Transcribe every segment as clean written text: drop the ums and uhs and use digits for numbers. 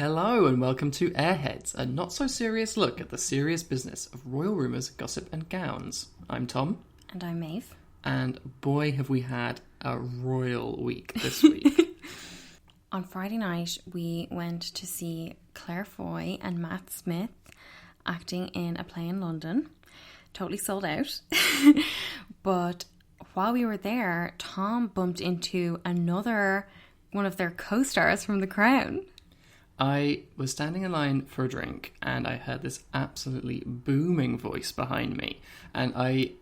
Hello and welcome to Airheads, a not-so-serious look at the serious business of royal rumours, gossip and gowns. I'm Tom. And I'm Maeve. And boy, have we had a royal week this week. On Friday night, we went to see Claire Foy and Matt Smith acting in a play in London. Totally sold out. But while we were there, Tom bumped into another one of their co-stars from The Crown. I was standing in line for a drink and I heard this absolutely booming voice behind me and I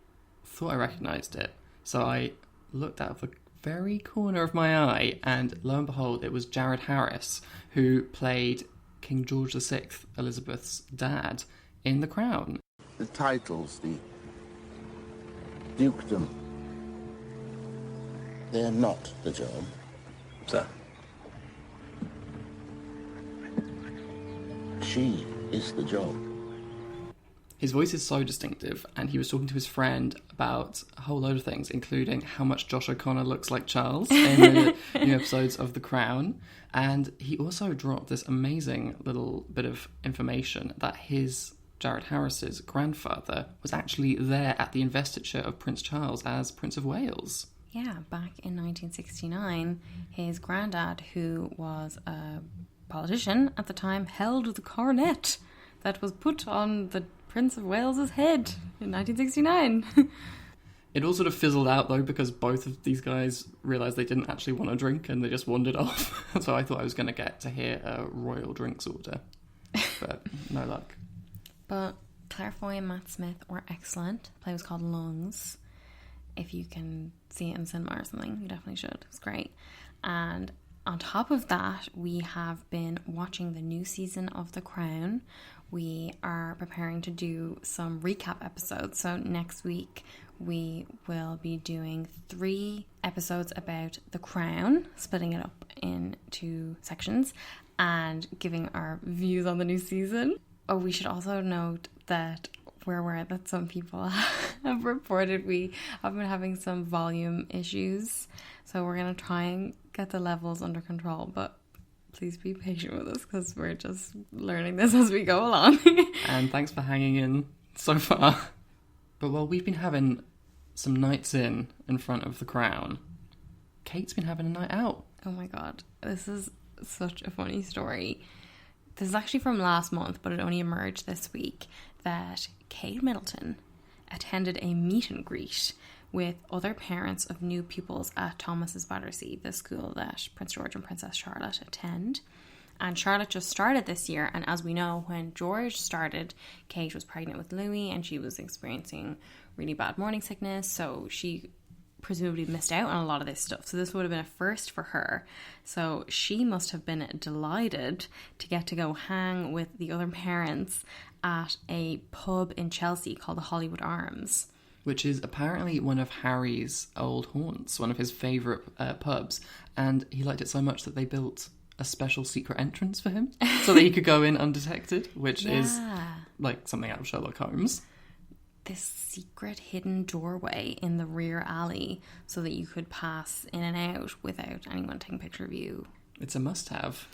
thought I recognised it. So I looked out of the very corner of my eye and lo and behold it was Jared Harris, who played King George VI, Elizabeth's dad, in The Crown. The titles, the dukedom, they're not the job. Sir? She is the job. His voice is so distinctive, and he was talking to his friend about a whole load of things, including how much Josh O'Connor looks like Charles in the new episodes of The Crown. And he also dropped this amazing little bit of information that his, Jared Harris's, grandfather was actually there at the investiture of Prince Charles as Prince of Wales. Yeah, back in 1969, his granddad, who was a politician at the time, held the coronet that was put on the Prince of Wales's head in 1969. It all sort of fizzled out though because both of these guys realised they didn't actually want a drink and they just wandered off. So I thought I was going to get to hear a royal drinks order, but no luck. But Claire Foy and Matt Smith were excellent. The play was called Lungs. If you can see it in cinema or something, you definitely should. It was great. And on top of that, we have been watching the new season of The Crown. We are preparing to do some recap episodes. So next week, we will be doing 3 episodes about The Crown, splitting it up into sections and giving our views on the new season. Oh, we should also note that we're aware that some people have reported we have been having some volume issues. So we're going to try and get the levels under control, but please be patient with us because we're just learning this as we go along. And thanks for hanging in so far. But while we've been having some nights in front of The Crown, Kate's been having a night out. Oh my god, this is such a funny story. This is actually from last month, but it only emerged this week that Kate Middleton attended a meet and greet with other parents of new pupils at Thomas's Battersea, the school that Prince George and Princess Charlotte attend. And Charlotte just started this year, and as we know, when George started, Kate was pregnant with Louis and she was experiencing really bad morning sickness, so she presumably missed out on a lot of this stuff. So this would have been a first for her. So she must have been delighted to get to go hang with the other parents at a pub in Chelsea called the Hollywood Arms. Which is apparently one of Harry's old haunts, one of his favourite pubs. And he liked it so much that they built a special secret entrance for him so that he could go in undetected, which is like something out of Sherlock Holmes. This secret hidden doorway in the rear alley so that you could pass in and out without anyone taking a picture of you. It's a must-have.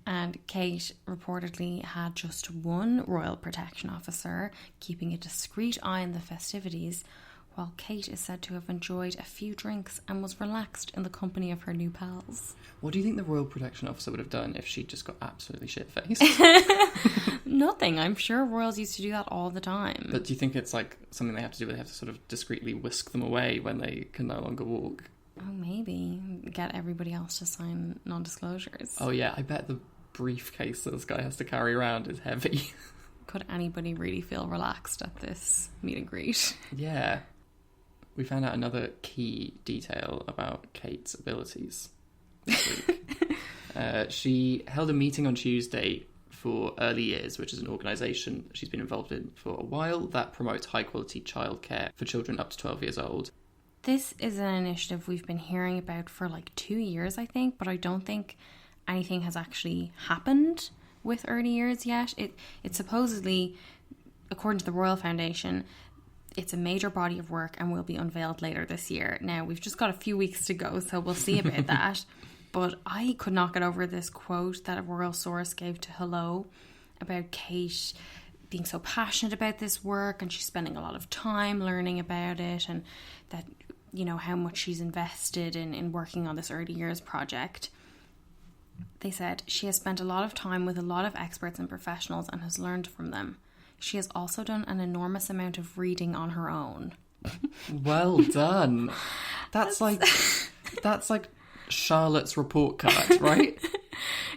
And Kate reportedly had just one royal protection officer keeping a discreet eye on the festivities, while Kate is said to have enjoyed a few drinks and was relaxed in the company of her new pals. What do you think the royal protection officer would have done if she just got absolutely shit-faced? Nothing. I'm sure royals used to do that all the time. But do you think it's like something they have to do where they have to sort of discreetly whisk them away when they can no longer walk? Oh, maybe. Get everybody else to sign non-disclosures. Oh yeah, I bet the briefcase that this guy has to carry around is heavy. Could anybody really feel relaxed at this meet and greet? Yeah. We found out another key detail about Kate's abilities this week. She held a meeting on Tuesday for Early Years, which is an organisation she's been involved in for a while that promotes high-quality childcare for children up to 12 years old. This is an initiative we've been hearing about for like 2 years, I think, but I don't think anything has actually happened with Early Years yet. It supposedly, according to the Royal Foundation, it's a major body of work and will be unveiled later this year. Now, we've just got a few weeks to go, so we'll see about that. But I could not get over this quote that a royal source gave to Hello about Kate being so passionate about this work, and she's spending a lot of time learning about it, and that, you know, how much she's invested in working on this early years project. They said, she has spent a lot of time with a lot of experts and professionals and has learned from them. She has also done an enormous amount of reading on her own. Well done. That's like Charlotte's report card, right?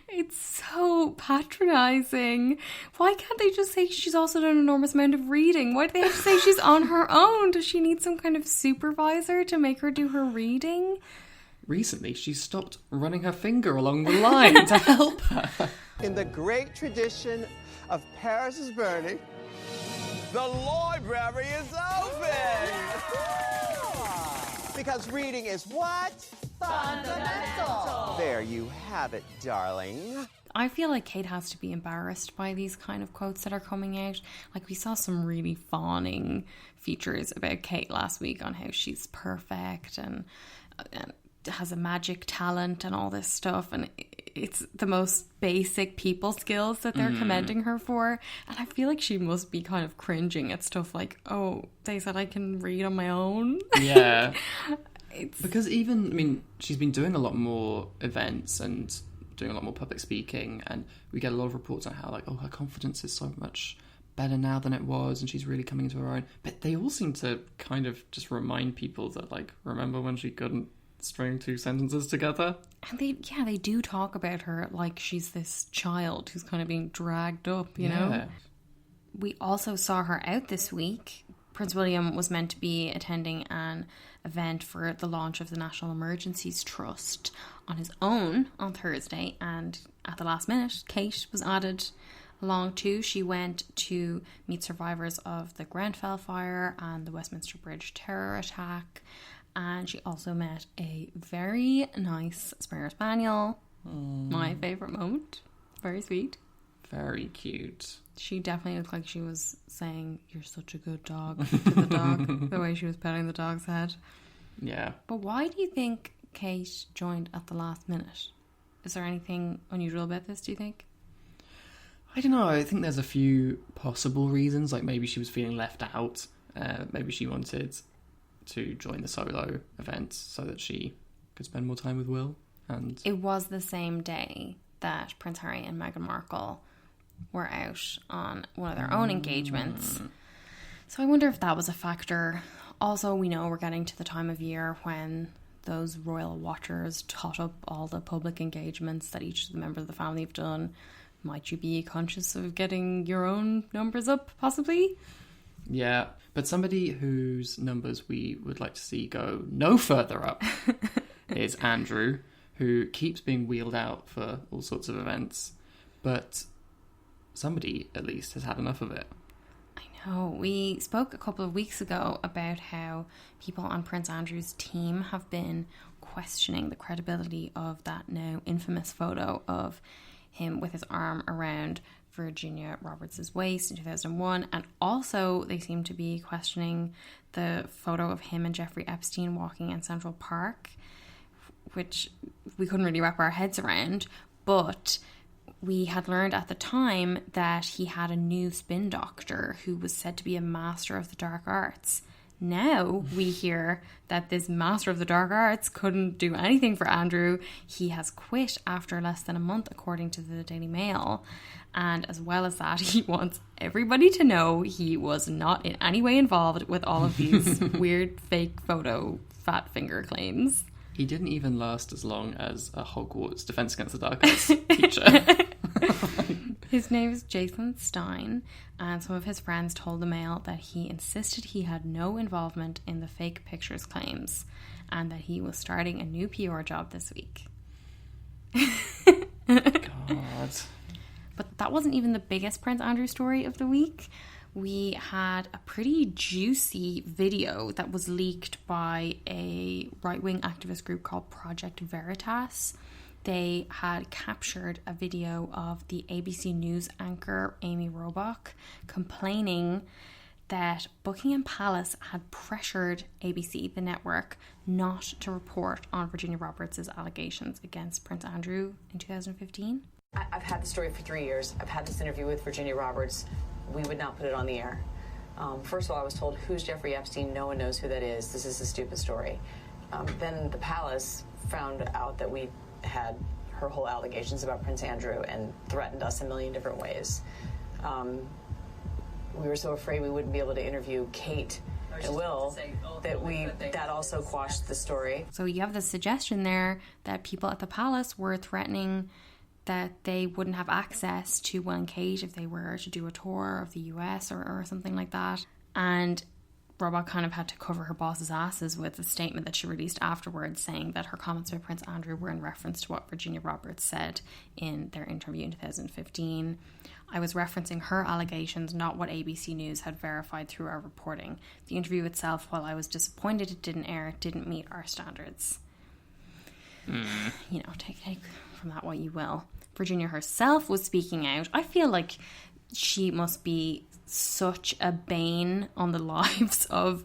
It's so patronising. Why can't they just say she's also done an enormous amount of reading? Why do they have to say she's on her own? Does she need some kind of supervisor to make her do her reading? Recently, she's stopped running her finger along the line to help her. In the great tradition of Paris is burning, the library is open! Because reading is what? Fundamental! There you have it, darling. I feel like Kate has to be embarrassed by these kind of quotes that are coming out. Like, we saw some really fawning features about Kate last week on how she's perfect and has a magic talent and all this stuff, and it's the most basic people skills that they're commending her for. And I feel like she must be kind of cringing at stuff like, oh, they said I can read on my own. Yeah. Because even, I mean, she's been doing a lot more events and doing a lot more public speaking, and we get a lot of reports on how, like, oh, her confidence is so much better now than it was, and she's really coming into her own. But they all seem to kind of just remind people that, like, remember when she couldn't string two sentences together? And they do talk about her like she's this child who's kind of being dragged up, you know? We also saw her out this week. Prince William was meant to be attending an event for the launch of the National Emergencies Trust on his own on Thursday, and at the last minute, Kate was added along too. She went to meet survivors of the Grenfell fire and the Westminster Bridge terror attack, and she also met a very nice Springer Spaniel. My favourite moment. Very sweet. Very cute. She definitely looked like she was saying, "You're such a good dog," to the dog, the way she was petting the dog's head. Yeah. But why do you think Kate joined at the last minute? Is there anything unusual about this, do you think? I don't know. I think there's a few possible reasons. Like, maybe she was feeling left out. Maybe she wanted to join the solo event so that she could spend more time with Will. And it was the same day that Prince Harry and Meghan Markle were out on one of their own engagements. So I wonder if that was a factor. Also, we know we're getting to the time of year when those royal watchers tot up all the public engagements that each of the members of the family have done. Might you be conscious of getting your own numbers up, possibly? Yeah, but somebody whose numbers we would like to see go no further up is Andrew, who keeps being wheeled out for all sorts of events, but somebody at least has had enough of it. I know. We spoke a couple of weeks ago about how people on Prince Andrew's team have been questioning the credibility of that now infamous photo of him with his arm around Virginia Roberts' waist in 2001, and also they seem to be questioning the photo of him and Jeffrey Epstein walking in Central Park, which we couldn't really wrap our heads around. But we had learned at the time that he had a new spin doctor who was said to be a master of the dark arts. Now we hear that this master of the dark arts couldn't do anything for Andrew. He has quit after less than a month, according to the Daily Mail. And as well as that, he wants everybody to know he was not in any way involved with all of these weird fake photo fat finger claims. He didn't even last as long as a Hogwarts Defense Against the Dark Arts teacher. His name is Jason Stein, and some of his friends told the Mail that he insisted he had no involvement in the fake pictures claims and that he was starting a new PR job this week. God. But that wasn't even the biggest Prince Andrew story of the week. We had a pretty juicy video that was leaked by a right-wing activist group called Project Veritas. They had captured a video of the ABC News anchor Amy Robach complaining that Buckingham Palace had pressured ABC, the network, not to report on Virginia Roberts' allegations against Prince Andrew in 2015. I've had the story for 3 years. I've had this interview with Virginia Roberts. We would not put it on the air. First of all, I was told, who's Jeffrey Epstein? No one knows who that is. This is a stupid story. Then the palace found out that we had her whole allegations about Prince Andrew and threatened us a million different ways. We were so afraid we wouldn't be able to interview Kate and Will that also quashed the story. So you have the suggestion there that people at the palace were threatening that they wouldn't have access to Will and Kate if they were to do a tour of the US or something like that. And Robot kind of had to cover her boss's asses with a statement that she released afterwards saying that her comments about Prince Andrew were in reference to what Virginia Roberts said in their interview in 2015. I was referencing her allegations, not what ABC News had verified through our reporting. The interview itself, while I was disappointed it didn't air, didn't meet our standards. You know, take from that what you will. Virginia herself was speaking out. I feel like she must be such a bane on the lives of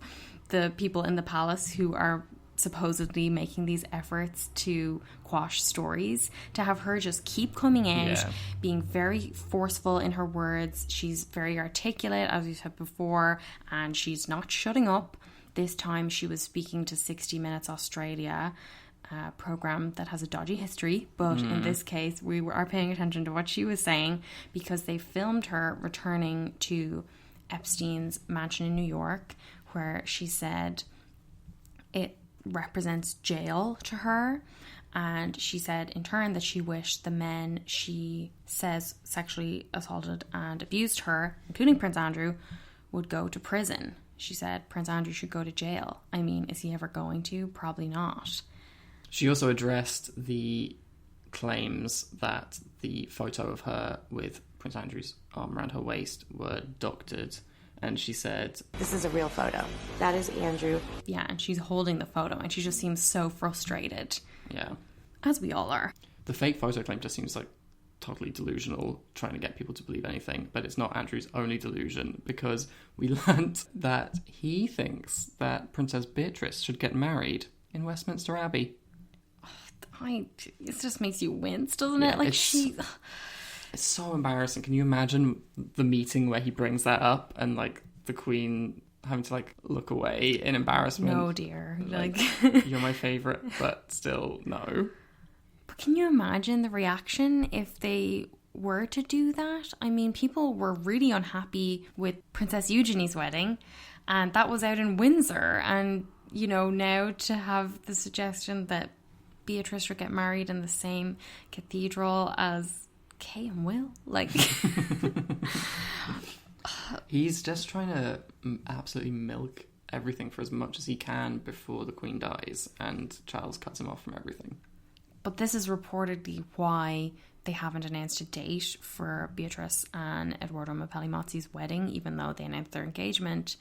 the people in the palace who are supposedly making these efforts to quash stories. To have her just keep coming out, being very forceful in her words. She's very articulate, as we said before, and she's not shutting up. This time she was speaking to 60 Minutes Australia, a program that has a dodgy history, but in this case we are paying attention to what she was saying because they filmed her returning to Epstein's mansion in New York, where she said it represents jail to her, and she said in turn that she wished the men she says sexually assaulted and abused her, including Prince Andrew, would go to prison. She said Prince Andrew should go to jail. I mean, is he ever going to? Probably not. She also addressed the claims that the photo of her with Prince Andrew's arm around her waist were doctored. And she said, "This is a real photo. That is Andrew." Yeah, and she's holding the photo and she just seems so frustrated. Yeah. As we all are. The fake photo claim just seems like totally delusional, trying to get people to believe anything. But it's not Andrew's only delusion, because we learnt that he thinks that Princess Beatrice should get married in Westminster Abbey. It just makes you wince, doesn't it? Like, it's so embarrassing. Can you imagine the meeting where he brings that up and like the Queen having to like look away in embarrassment? No, dear. Like you're my favourite, but still no. But can you imagine the reaction if they were to do that? I mean, people were really unhappy with Princess Eugenie's wedding, and that was out in Windsor. And, you know, now to have the suggestion that Beatrice should get married in the same cathedral as Kay and Will, like... He's just trying to absolutely milk everything for as much as he can before the Queen dies, and Charles cuts him off from everything. But this is reportedly why they haven't announced a date for Beatrice and Eduardo Mapelli-Mozzi's wedding, even though they announced their engagement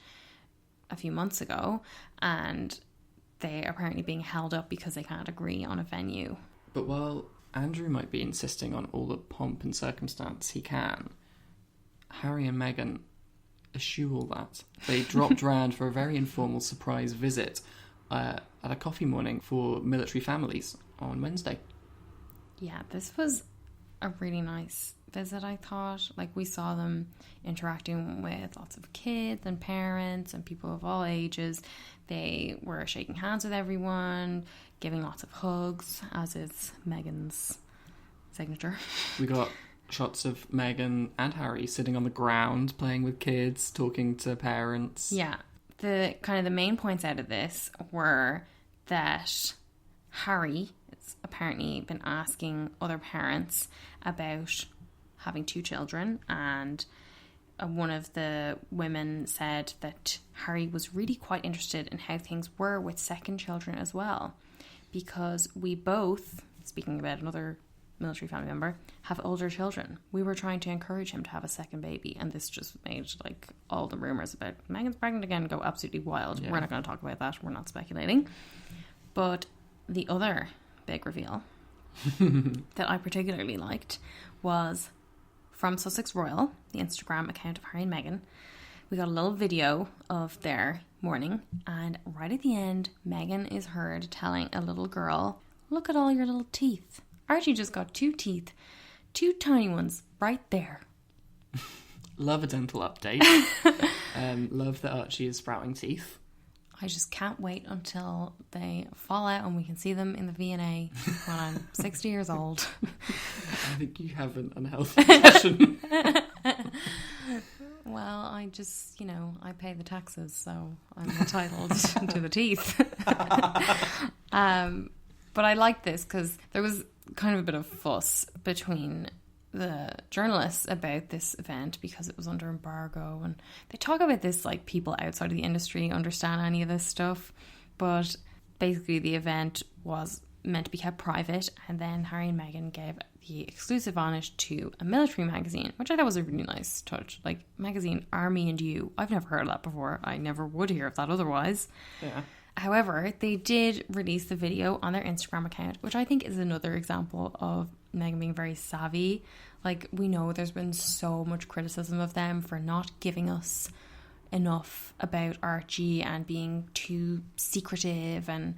a few months ago, and they are apparently being held up because they can't agree on a venue. But while Andrew might be insisting on all the pomp and circumstance he can, Harry and Meghan eschew all that. They dropped round for a very informal surprise visit at a coffee morning for military families on Wednesday. Yeah, this was a really nice visit, I thought. Like, we saw them interacting with lots of kids and parents and people of all ages. They were shaking hands with everyone, giving lots of hugs, as is Meghan's signature. We got shots of Meghan and Harry sitting on the ground, playing with kids, talking to parents. Yeah. The kind of the main points out of this were that Harry has apparently been asking other parents about having 2 children, and one of the women said that Harry was really quite interested in how things were with second children as well, because we both, speaking about another military family member, have older children. We were trying to encourage him to have a second baby, and this just made like all the rumours about Meghan's pregnant again go absolutely wild. Yeah. We're not going to talk about that. We're not speculating. But the other big reveal that I particularly liked was from Sussex Royal, the Instagram account of Harry and Meghan. we got a little video of their morning, and right at the end, Meghan is heard telling a little girl, "Look at all your little teeth. Archie just got 2 teeth, 2 tiny ones right there." Love a dental update. Love that Archie is sprouting teeth. I just can't wait until they fall out and we can see them in the V&A when I'm 60 years old. I think you have an unhealthy obsession. Well, I just, I pay the taxes, so I'm entitled to the teeth. But I like this because there was kind of a bit of fuss between the journalists about this event because it was under embargo, and they talk about this like people outside of the industry understand any of this stuff, but basically the event was meant to be kept private, and then Harry and Meghan gave the exclusive on it to a military magazine, which I thought was a really nice touch. Like, magazine Army and You, I've never heard of that before. I never would hear of that otherwise. Yeah. However, they did release the video on their Instagram account, which I think is another example of Meghan being very savvy. Like, we know there's been so much criticism of them for not giving us enough about Archie and being too secretive and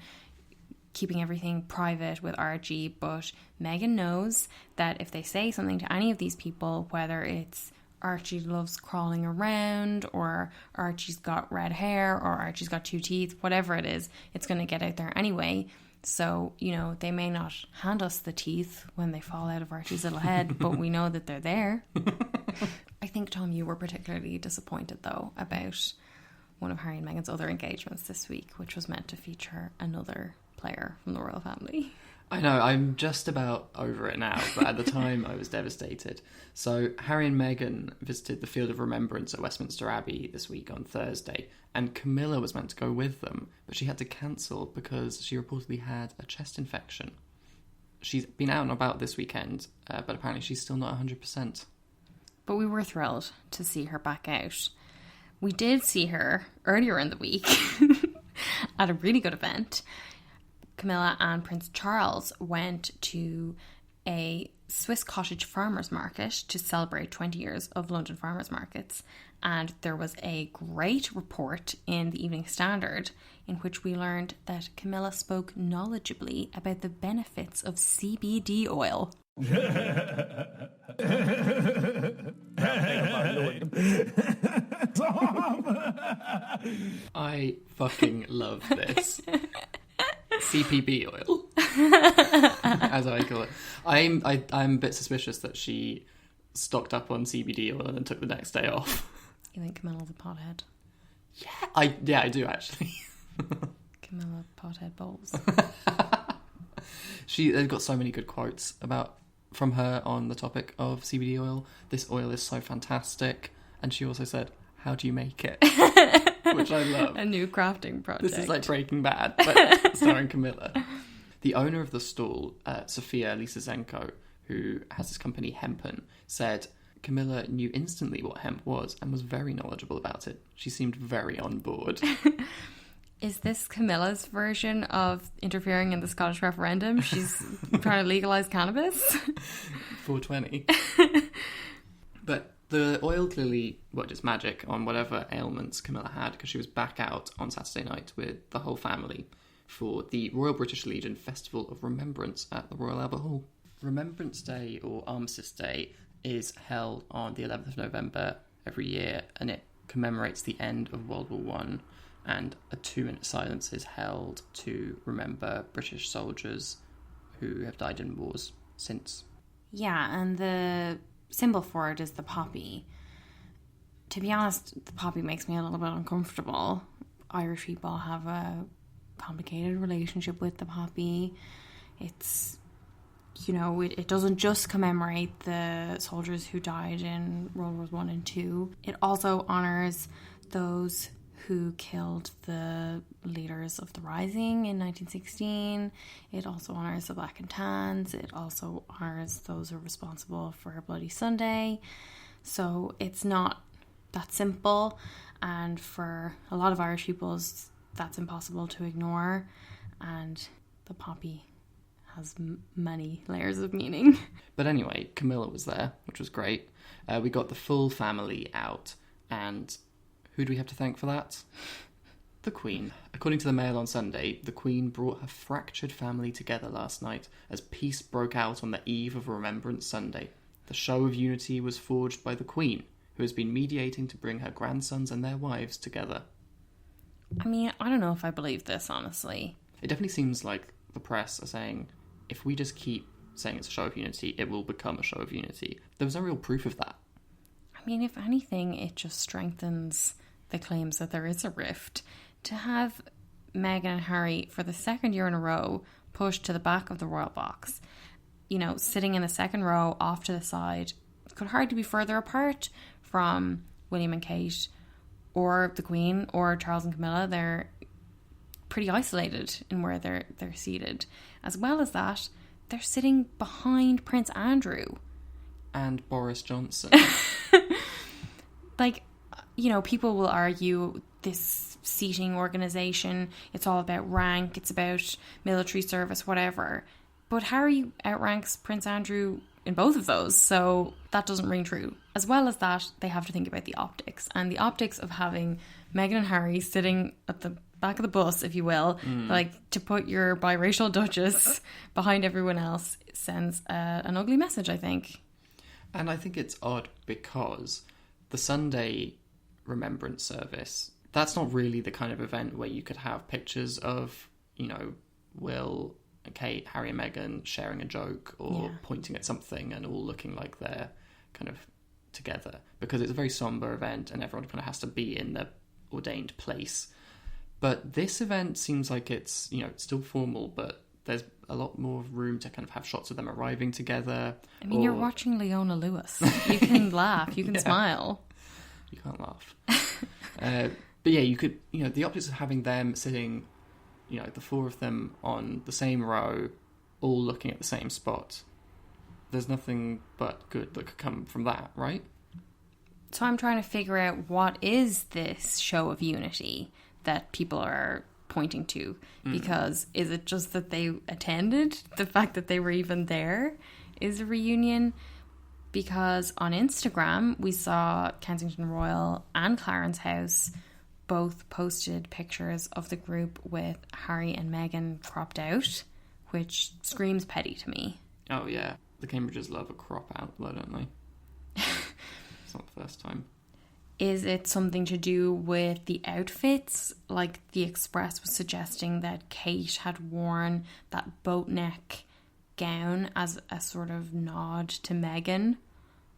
keeping everything private with Archie, but Meghan knows that if they say something to any of these people, whether it's Archie loves crawling around, or Archie's got red hair, or Archie's got 2 teeth, whatever it is, it's going to get out there anyway. So, they may not hand us the teeth when they fall out of Archie's little head, but we know that they're there. I think, Tom, you were particularly disappointed, though, about one of Harry and Meghan's other engagements this week, which was meant to feature another player from the royal family. I know, I'm just about over it now, but at the time I was devastated. So Harry and Meghan visited the Field of Remembrance at Westminster Abbey this week on Thursday, and Camilla was meant to go with them, but she had to cancel because she reportedly had a chest infection. She's been out and about this weekend, but apparently she's still not 100%. But we were thrilled to see her back out. We did see her earlier in the week at a really good event. Camilla and Prince Charles went to a Swiss cottage farmers market to celebrate 20 years of London farmers markets, and there was a great report in the Evening Standard in which we learned that Camilla spoke knowledgeably about the benefits of CBD oil. I fucking love this. CPB oil, as I call it. I'm a bit suspicious that she stocked up on CBD oil and then took the next day off. You think Camilla's a pothead? Yeah, I do actually. Camilla Pothead Bowles. They've got so many good quotes from her on the topic of CBD oil. This oil is so fantastic, and she also said, "How do you make it?" Which I love. A new crafting project. This is like Breaking Bad, but starring Camilla. The owner of the stall, Sofia Lisazenko, who has this company Hempen, said Camilla knew instantly what hemp was and was very knowledgeable about it. She seemed very on board. Is this Camilla's version of interfering in the Scottish referendum? She's trying to legalise cannabis? 420. But the oil clearly worked its magic on whatever ailments Camilla had, because she was back out on Saturday night with the whole family for the Royal British Legion Festival of Remembrance at the Royal Albert Hall. Remembrance Day, or Armistice Day, is held on the 11th of November every year, and it commemorates the end of World War I, and a 2-minute silence is held to remember British soldiers who have died in wars since. Yeah, and the symbol for it is the poppy. To be honest, the poppy makes me a little bit uncomfortable. Irish people have a complicated relationship with the poppy. It's, it doesn't just commemorate the soldiers who died in World Wars I and II. It also honours those who killed the leaders of the Rising in 1916. It also honours the Black and Tans. It also honours those who are responsible for Bloody Sunday. So it's not that simple, and for a lot of Irish peoples, that's impossible to ignore, and the poppy has many layers of meaning. But anyway, Camilla was there, which was great. We got the full family out, and Who do we have to thank for that? The Queen. According to the Mail on Sunday, the Queen brought her fractured family together last night as peace broke out on the eve of Remembrance Sunday. The show of unity was forged by the Queen, who has been mediating to bring her grandsons and their wives together. I mean, I don't know if I believe this, honestly. It definitely seems like the press are saying, if we just keep saying it's a show of unity, it will become a show of unity. There was no real proof of that. I mean, if anything, it just strengthens the claims that there is a rift. To have Meghan and Harry, for the second year in a row, pushed to the back of the royal box, you know, sitting in the second row off to the side, could hardly be further apart from William and Kate, or the Queen, or Charles and Camilla. They're pretty isolated in where they're seated. As well as that, they're sitting behind Prince Andrew. And Boris Johnson. Like, you know, people will argue this seating organisation, it's all about rank, it's about military service, whatever. But Harry outranks Prince Andrew in both of those, so that doesn't ring true. As well as that, they have to think about the optics. And the optics of having Meghan and Harry sitting at the back of the bus, if you will, like to put your biracial duchess behind everyone else, sends an ugly message, I think. And I think it's odd because the Sunday Remembrance service, that's not really the kind of event where you could have pictures of, you know, Will and Kate, Harry and Meghan sharing a joke or pointing at something and all looking like they're kind of together, because it's a very somber event and everyone kind of has to be in the ordained place. But this event seems like it's, you know, it's still formal, but there's a lot more room to kind of have shots of them arriving together. I mean, you're watching Leona Lewis. You can laugh, you can smile. You can't laugh. But yeah, you could, you know, the optics of having them sitting, you know, the four of them on the same row, all looking at the same spot. There's nothing but good that could come from that, right? So I'm trying to figure out, what is this show of unity that people are pointing to? Because is it just that they attended? The fact that they were even there is a reunion? Because on Instagram, we saw Kensington Royal and Clarence House both posted pictures of the group with Harry and Meghan cropped out, which screams petty to me. Oh yeah, the Cambridges love a crop out, though, don't they? It's not the first time. Is it something to do with the outfits? Like the Express was suggesting that Kate had worn that boat neck gown as a sort of nod to Meghan.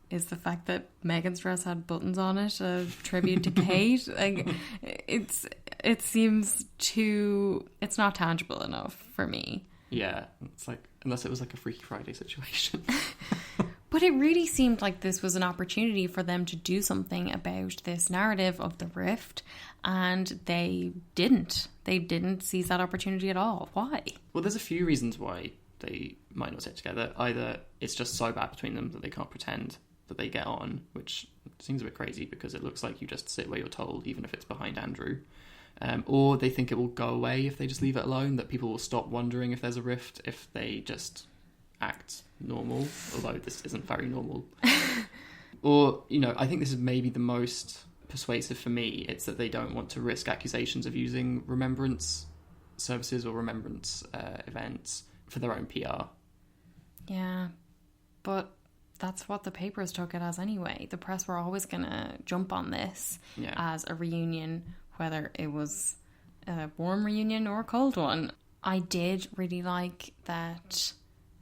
Is the fact that Meghan's dress had buttons on it a tribute to Kate? Like, it seems too... It's not tangible enough for me. Yeah, it's like, unless it was like a Freaky Friday situation. But it really seemed like this was an opportunity for them to do something about this narrative of the rift, and they didn't. They didn't seize that opportunity at all. Why? Well, there's a few reasons why they might not sit together. Either it's just so bad between them that they can't pretend that they get on, which seems a bit crazy because it looks like you just sit where you're told, even if it's behind Andrew. Or they think it will go away if they just leave it alone, that people will stop wondering if there's a rift if they just act normal, although this isn't very normal. Or, you know, I think this is maybe the most persuasive for me. It's that they don't want to risk accusations of using remembrance services or remembrance events for their own PR. Yeah, but that's what the papers took it as anyway. The press were always going to jump on this as a reunion, whether it was a warm reunion or a cold one. I did really like that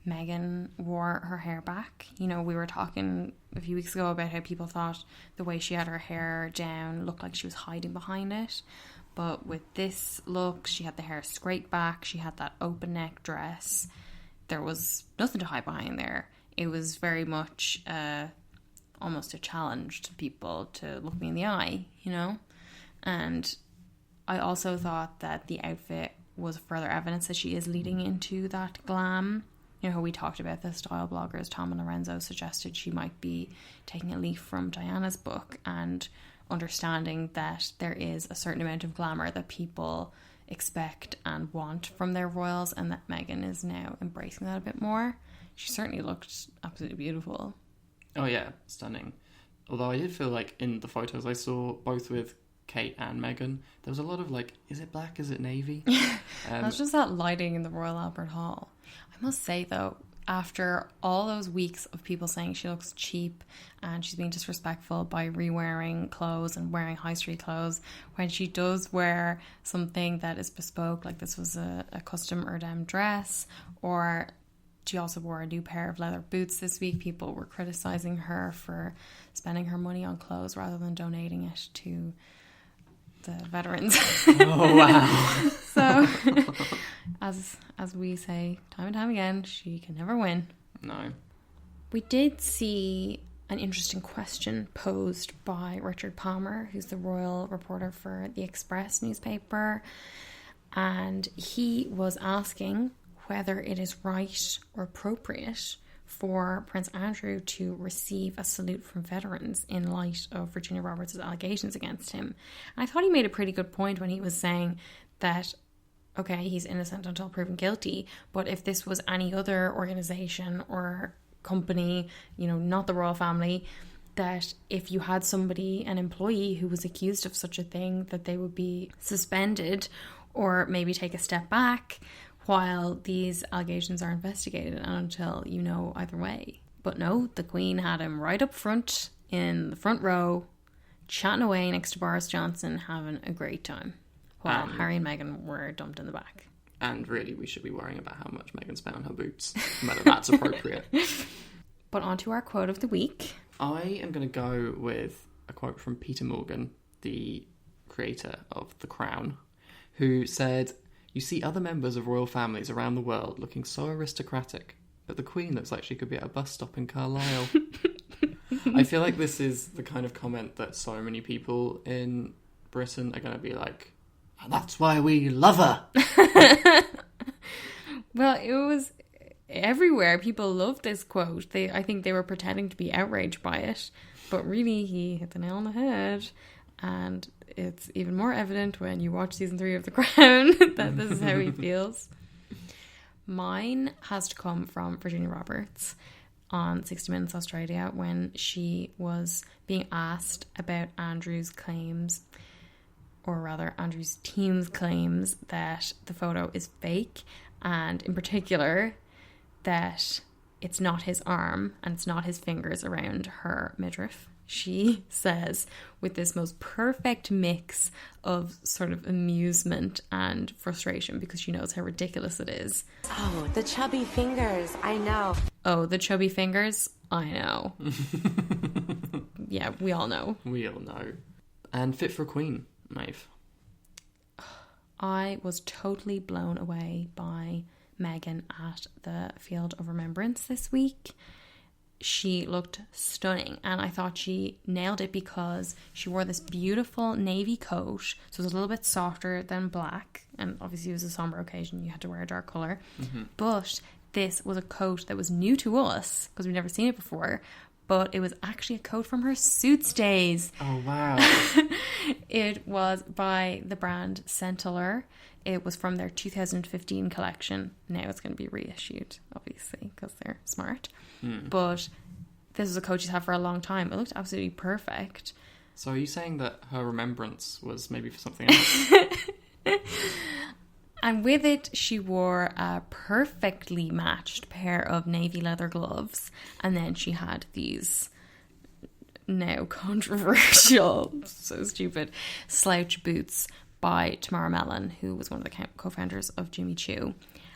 Meghan wore her hair back. You know, we were talking a few weeks ago about how people thought the way she had her hair down looked like she was hiding behind it. But with this look, she had the hair scraped back, she had that open neck dress. There was nothing to hide behind there. It was very much almost a challenge to people to look me in the eye, you know? And I also thought that the outfit was further evidence that she is leading into that glam. You know how we talked about the style bloggers, Tom and Lorenzo suggested she might be taking a leaf from Diana's book and understanding that there is a certain amount of glamour that people expect and want from their royals, and that Meghan is now embracing that a bit more. She certainly looked absolutely beautiful. Oh yeah, stunning. Although I did feel like in the photos I saw, both with Kate and Meghan, there was a lot of like, is it black, is it navy? That's just that lighting in the Royal Albert Hall. I must say though, after all those weeks of people saying she looks cheap and she's being disrespectful by re-wearing clothes and wearing high street clothes, when she does wear something that is bespoke, like this was a custom Erdem dress, or she also wore a new pair of leather boots this week, people were criticising her for spending her money on clothes rather than donating it to the veterans. Oh, wow. So, as we say time and time again, she can never win. No. We did see an interesting question posed by Richard Palmer, who's the royal reporter for the Express newspaper, and he was asking whether it is right or appropriate for Prince Andrew to receive a salute from veterans in light of Virginia Roberts' allegations against him. And I thought he made a pretty good point when he was saying that, okay, he's innocent until proven guilty, but if this was any other organisation or company, you know, not the royal family, that if you had somebody, an employee who was accused of such a thing, that they would be suspended or maybe take a step back while these allegations are investigated and until you know either way. But no, the Queen had him right up front in the front row, chatting away next to Boris Johnson, having a great time, while Harry and Meghan were dumped in the back. And really, we should be worrying about how much Meghan spent on her boots, whether that's appropriate. But on to our quote of the week. I am going to go with a quote from Peter Morgan, the creator of The Crown, who said, "You see other members of royal families around the world looking so aristocratic, but the Queen looks like she could be at a bus stop in Carlisle." I feel like this is the kind of comment that so many people in Britain are going to be like, "And that's why we love her." Well, it was everywhere. People loved this quote. I think they were pretending to be outraged by it, but really he hit the nail on the head. And it's even more evident when you watch season 3 of The Crown that this is how he feels. Mine has to come from Virginia Roberts on 60 Minutes Australia when she was being asked about Andrew's claims, or rather Andrew's team's claims, that the photo is fake, and in particular that it's not his arm and it's not his fingers around her midriff. She says, with this most perfect mix of sort of amusement and frustration, because she knows how ridiculous it is. Oh, the chubby fingers. I know. Oh, the chubby fingers? I know. Yeah, we all know. We all know. And fit for a queen, Maeve. I was totally blown away by Meghan at the Field of Remembrance this week. She looked stunning, and I thought she nailed it because she wore this beautiful navy coat, so it was a little bit softer than black, and obviously it was a somber occasion, you had to wear a dark colour, but this was a coat that was new to us because we've never seen it before, but it was actually a coat from her Suits days. Oh, wow. It was by the brand Centelor. It was from their 2015 collection. Now it's going to be reissued, obviously, because they're smart. But this was a coat she's had for a long time. It looked absolutely perfect. So are you saying that her remembrance was maybe for something else? And with it, she wore a perfectly matched pair of navy leather gloves. And then she had these now controversial, so stupid, slouch boots by Tamara Mellon, who was one of the co-founders of Jimmy Choo.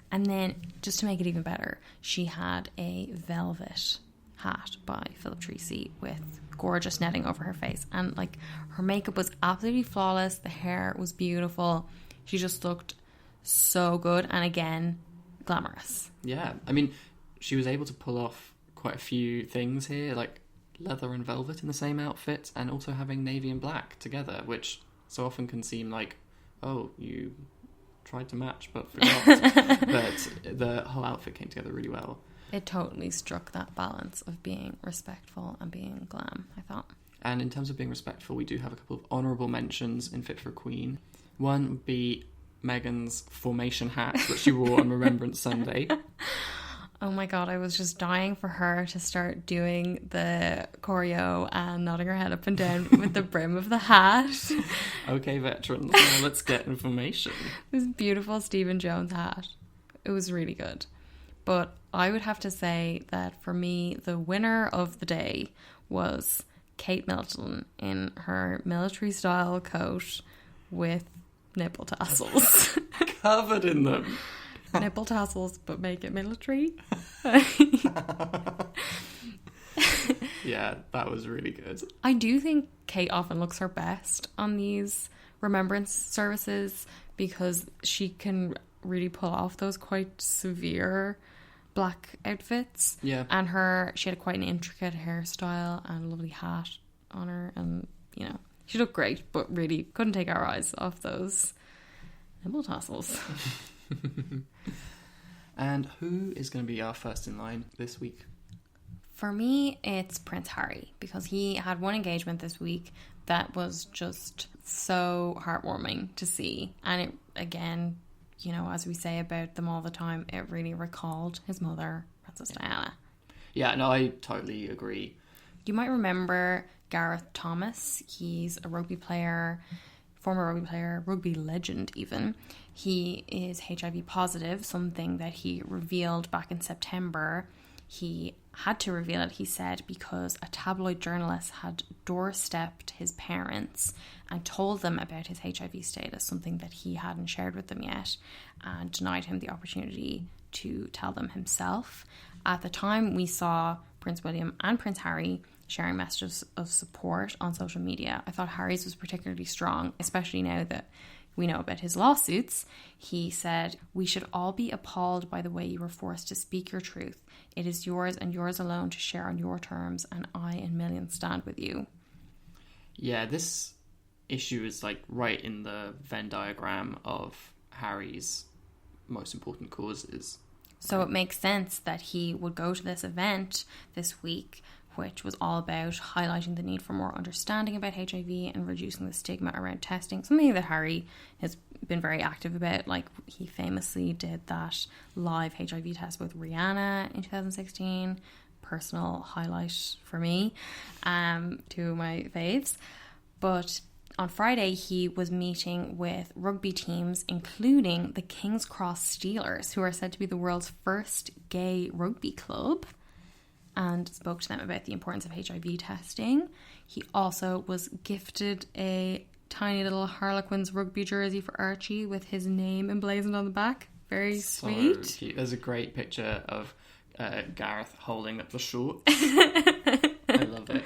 And then, just to make it even better, she had a velvet hat by Philip Treacy with gorgeous netting over her face. And, like, her makeup was absolutely flawless. The hair was beautiful. She just looked so good. And, again, glamorous. Yeah. I mean, she was able to pull off quite a few things here, like leather and velvet in the same outfit, and also having navy and black together, which so often can seem like, oh, you tried to match but forgot. But the whole outfit came together really well. It totally struck that balance of being respectful and being glam, I thought. And in terms of being respectful, we do have a couple of honourable mentions in Fit for a Queen. One would be Meghan's formation hat that she wore on Remembrance Sunday. Oh my god, I was just dying for her to start doing the choreo and nodding her head up and down with the brim of the hat. Okay, veterans, now let's get information. This beautiful Stephen Jones hat. It was really good. But I would have to say that for me, the winner of the day was Kate Middleton in her military style coat with nipple tassels. Covered in them. Nipple tassels, but make it military. Yeah, that was really good. I do think Kate often looks her best on these remembrance services because she can really pull off those quite severe black outfits. Yeah. And she had quite an intricate hairstyle and a lovely hat on her, and you know, she looked great, but really couldn't take our eyes off those nipple tassels. And who is going to be our first in line this week? For me, it's Prince Harry, because he had one engagement this week that was just so heartwarming to see. And it, again, you know, as we say about them all the time, it really recalled his mother, Princess Diana. Yeah, no, I totally agree. You might remember Gareth Thomas. He's a rugby player, former rugby player, rugby legend even. He is HIV positive, something that he revealed back in September. He had to reveal it, he said, because a tabloid journalist had doorstepped his parents and told them about his HIV status, something that he hadn't shared with them yet, and denied him the opportunity to tell them himself. At the time, we saw Prince William and Prince Harry sharing messages of support on social media. I thought Harry's was particularly strong, especially now that we know about his lawsuits. He said, "We should all be appalled by the way you were forced to speak your truth. It is yours and yours alone to share on your terms, and I and millions stand with you." Yeah, this issue is like right in the Venn diagram of Harry's most important causes. So it makes sense that he would go to this event this week, which was all about highlighting the need for more understanding about HIV and reducing the stigma around testing, something that Harry has been very active about. Like, he famously did that live HIV test with Rihanna in 2016. Personal highlight for me, two of my faves. But on Friday, he was meeting with rugby teams, including the King's Cross Steelers, who are said to be the world's first gay rugby club, and spoke to them about the importance of HIV testing. He also was gifted a tiny little Harlequins rugby jersey for Archie with his name emblazoned on the back. Very sweet. So cute. There's a great picture of Gareth holding up the shorts. I love it.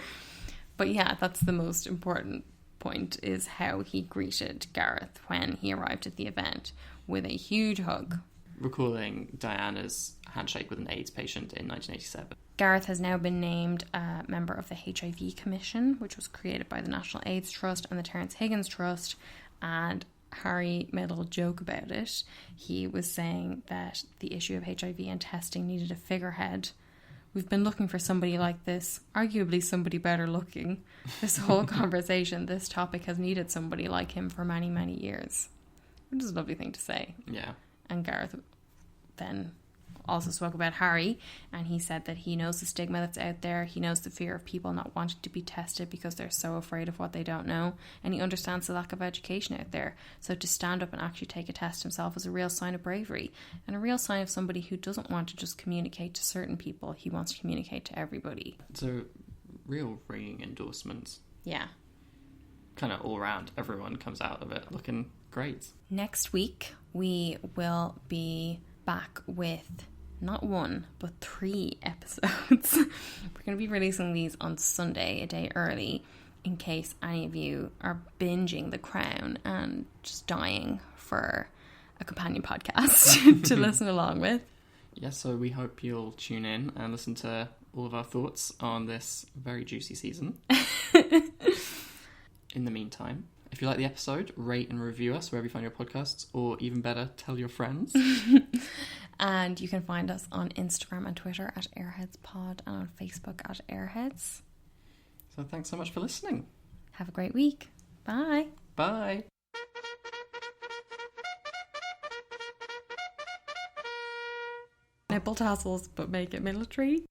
But yeah, that's the most important point, is how he greeted Gareth when he arrived at the event, with a huge hug. Recalling Diana's handshake with an AIDS patient in 1987. Gareth has now been named a member of the HIV Commission, which was created by the National AIDS Trust and the Terence Higgins Trust, and Harry made a little joke about it. He was saying that the issue of HIV and testing needed a figurehead. We've been looking for somebody like this, arguably somebody better looking. This whole conversation, this topic has needed somebody like him for many, many years. Which is a lovely thing to say. Yeah. And Gareth then also spoke about Harry, and he said that he knows the stigma that's out there. He knows the fear of people not wanting to be tested because they're so afraid of what they don't know, and he understands the lack of education out there. So to stand up and actually take a test himself is a real sign of bravery, and a real sign of somebody who doesn't want to just communicate to certain people. He wants to communicate to everybody. It's a real ringing endorsement. Yeah. Kind of all round, everyone comes out of it looking great. Next week, we will be back with not one, but 3 episodes. We're going to be releasing these on Sunday, a day early, in case any of you are binging The Crown and just dying for a companion podcast to listen along with. Yes, so we hope you'll tune in and listen to all of our thoughts on this very juicy season. In the meantime, if you like the episode, rate and review us wherever you find your podcasts, or even better, tell your friends. And you can find us on Instagram and Twitter at AirheadsPod, and on Facebook at Airheads. So thanks so much for listening. Have a great week. Bye. Bye. nipple tassels but make it military.